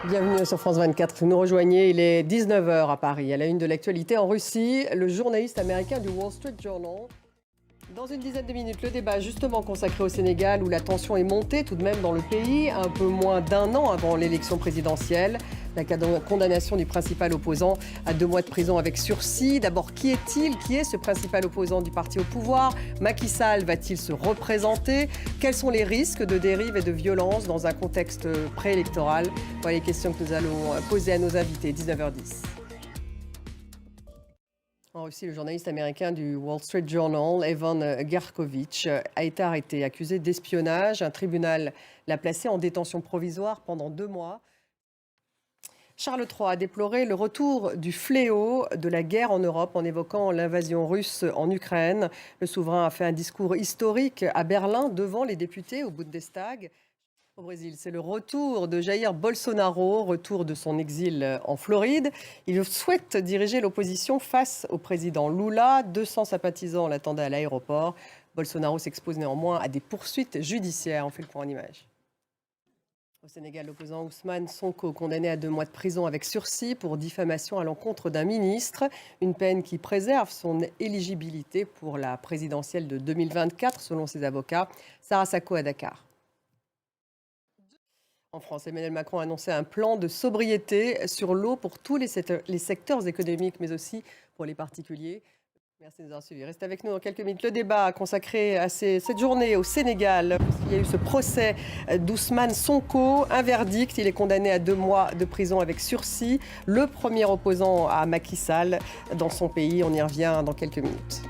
Bienvenue sur France 24. Vous nous rejoignez, il est 19 h à Paris. À la une de l'actualité en Russie, le journaliste américain du Wall Street Journal. Dans une dizaine de minutes, le débat justement consacré au Sénégal où la tension est montée tout de même dans le pays, un peu moins d'un an avant l'élection présidentielle. La condamnation du principal opposant à 2 mois de prison avec sursis. D'abord, qui est-il? Qui est ce principal opposant du parti au pouvoir? Macky Sall va-t-il se représenter? Quels sont les risques de dérive et de violence dans un contexte préélectoral? Voilà les questions que nous allons poser à nos invités. 19h10. En Russie, le journaliste américain du Wall Street Journal, Evan Gershkovich, a été arrêté, accusé d'espionnage. Un tribunal l'a placé en détention provisoire pendant 2 mois. Charles III a déploré le retour du fléau de la guerre en Europe en évoquant l'invasion russe en Ukraine. Le souverain a fait un discours historique à Berlin devant les députés au Bundestag. Au Brésil, c'est le retour de Jair Bolsonaro, retour de son exil en Floride. Il souhaite diriger l'opposition face au président Lula. 200 sympathisants l'attendaient à l'aéroport. Bolsonaro s'expose néanmoins à des poursuites judiciaires. On fait le point en images. Au Sénégal, l'opposant Ousmane Sonko, condamné à 2 mois de prison avec sursis pour diffamation à l'encontre d'un ministre. Une peine qui préserve son éligibilité pour la présidentielle de 2024, selon ses avocats. Sarah Sako à Dakar. En France, Emmanuel Macron a annoncé un plan de sobriété sur l'eau pour tous les secteurs économiques, mais aussi pour les particuliers. Merci de nous avoir suivis. Restez avec nous dans quelques minutes. Le débat consacré à cette journée au Sénégal, puisqu'il y a eu ce procès d'Ousmane Sonko. Un verdict, il est condamné à 2 mois de prison avec sursis. Le premier opposant à Macky Sall dans son pays. On y revient dans quelques minutes.